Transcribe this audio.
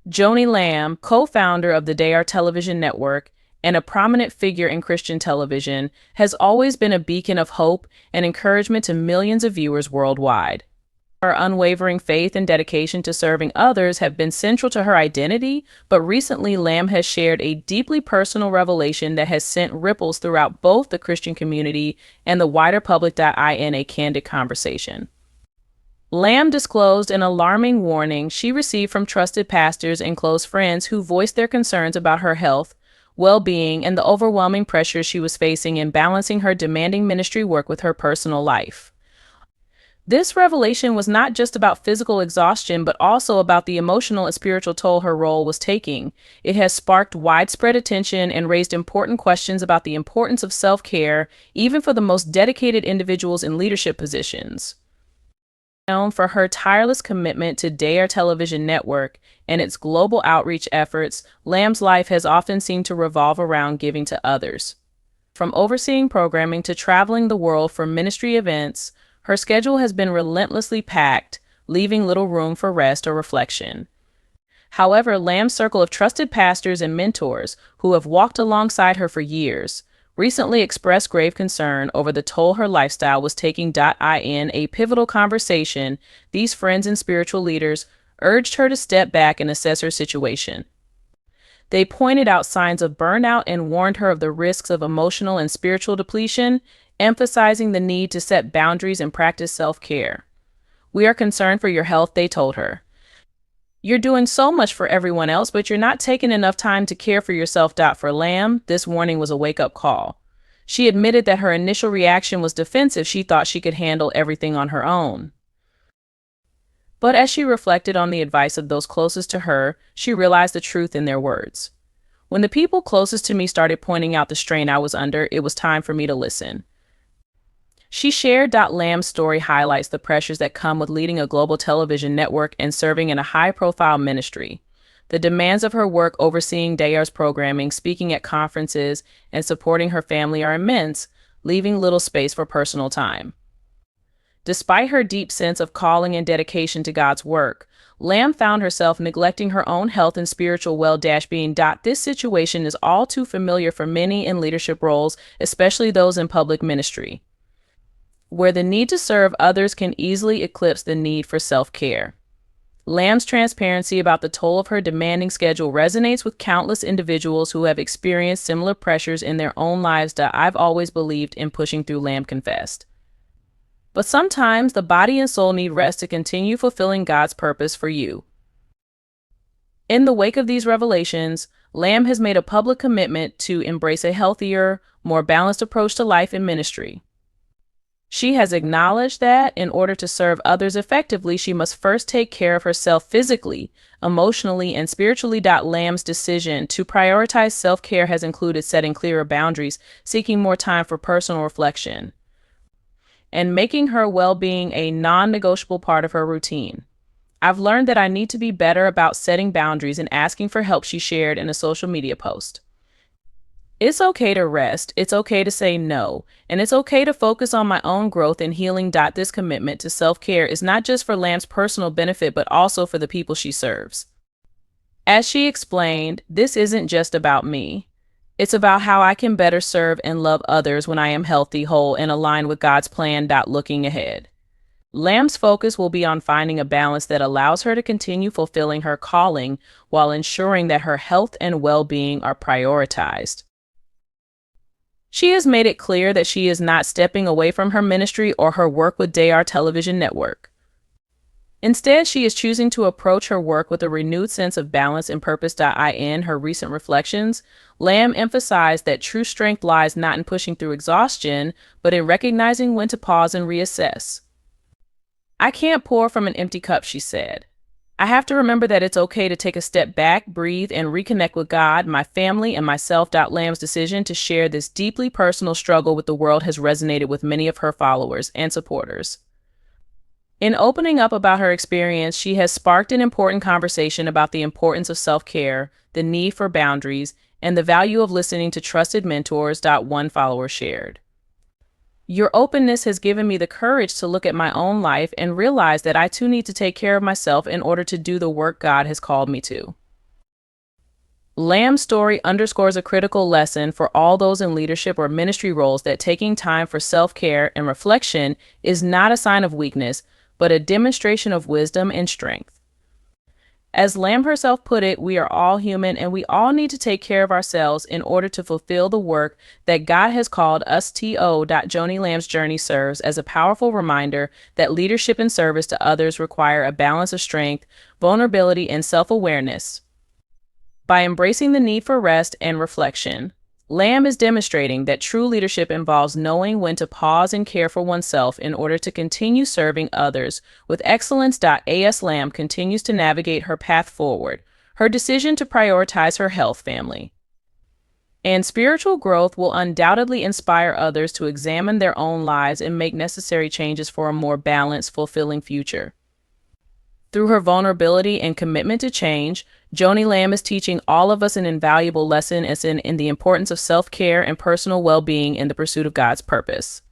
Joni Lamb, co-founder of the Daystar Television Network and a prominent figure in Christian television, has always been a beacon of hope and encouragement to millions of viewers worldwide. Her unwavering faith and dedication to serving others have been central to her identity, but recently Lamb has shared a deeply personal revelation that has sent ripples throughout both the Christian community and the wider public. In a candid conversation, Lamb disclosed an alarming warning she received from trusted pastors and close friends who voiced their concerns about her health, well-being, and the overwhelming pressures she was facing in balancing her demanding ministry work with her personal life. This revelation was not just about physical exhaustion, but also about the emotional and spiritual toll her role was taking. It has sparked widespread attention and raised important questions about the importance of self-care, even for the most dedicated individuals in leadership positions. Known for her tireless commitment to Daystar Television Network and its global outreach efforts, Lamb's life has often seemed to revolve around giving to others. From overseeing programming to traveling the world for ministry events, her schedule has been relentlessly packed, leaving little room for rest or reflection. However, Lamb's circle of trusted pastors and mentors, who have walked alongside her for years, recently expressed grave concern over the toll her lifestyle was taking. In a pivotal conversation, these friends and spiritual leaders urged her to step back and assess her situation. They pointed out signs of burnout and warned her of the risks of emotional and spiritual depletion, emphasizing the need to set boundaries and practice self-care. "We are concerned for your health," they told her. "You're doing so much for everyone else, but you're not taking enough time to care for yourself." For Lamb, this warning was a wake-up call. She admitted that her initial reaction was defensive. She thought she could handle everything on her own. But as she reflected on the advice of those closest to her, she realized the truth in their words. "When the people closest to me started pointing out the strain I was under, it was time for me to listen." She shared. Lamb's story highlights the pressures that come with leading a global television network and serving in a high-profile ministry. The demands of her work overseeing Daystar's programming, speaking at conferences, and supporting her family are immense, leaving little space for personal time. Despite her deep sense of calling and dedication to God's work, Lamb found herself neglecting her own health and spiritual well-being. This situation is all too familiar for many in leadership roles, especially those in public ministry, where the need to serve others can easily eclipse the need for self-care. Lamb's transparency about the toll of her demanding schedule resonates with countless individuals who have experienced similar pressures in their own lives. "I've always believed in pushing through," Lamb confessed. "But sometimes the body and soul need rest to continue fulfilling God's purpose for you." In the wake of these revelations, Lamb has made a public commitment to embrace a healthier, more balanced approach to life and ministry. She has acknowledged that, in order to serve others effectively, she must first take care of herself physically, emotionally, and spiritually. Lamb's decision to prioritize self-care has included setting clearer boundaries, seeking more time for personal reflection, and making her well-being a non-negotiable part of her routine. "I've learned that I need to be better about setting boundaries and asking for help," she shared in a social media post. "It's okay to rest, it's okay to say no, and it's okay to focus on my own growth and healing." This commitment to self-care is not just for Lamb's personal benefit, but also for the people she serves. As she explained, "This isn't just about me. It's about how I can better serve and love others when I am healthy, whole, and aligned with God's plan." Looking ahead, Lamb's focus will be on finding a balance that allows her to continue fulfilling her calling while ensuring that her health and well-being are prioritized. She has made it clear that she is not stepping away from her ministry or her work with Daystar Television Network. Instead, she is choosing to approach her work with a renewed sense of balance and purpose. In her recent reflections, Lamb emphasized that true strength lies not in pushing through exhaustion, but in recognizing when to pause and reassess. "I can't pour from an empty cup," she said. "I have to remember that it's okay to take a step back, breathe, and reconnect with God, my family, and myself." Lamb's decision to share this deeply personal struggle with the world has resonated with many of her followers and supporters. In opening up about her experience, she has sparked an important conversation about the importance of self-care, the need for boundaries, and the value of listening to trusted mentors. One follower shared, "Your openness has given me the courage to look at my own life and realize that I too need to take care of myself in order to do the work God has called me to." Lamb's story underscores a critical lesson for all those in leadership or ministry roles that taking time for self-care and reflection is not a sign of weakness, but a demonstration of wisdom and strength. As Lamb herself put it, we are all human and we all need to take care of ourselves in order to fulfill the work that God has called us to. Joni Lamb's journey serves as a powerful reminder that leadership and service to others require a balance of strength, vulnerability, and self-awareness. By embracing the need for rest and reflection, Lamb is demonstrating that true leadership involves knowing when to pause and care for oneself in order to continue serving others with excellence. As Lamb continues to navigate her path forward, her decision to prioritize her health, family, and spiritual growth will undoubtedly inspire others to examine their own lives and make necessary changes for a more balanced, fulfilling future. Through her vulnerability and commitment to change, Joni Lamb is teaching all of us an invaluable lesson in the importance of self-care and personal well-being in the pursuit of God's purpose.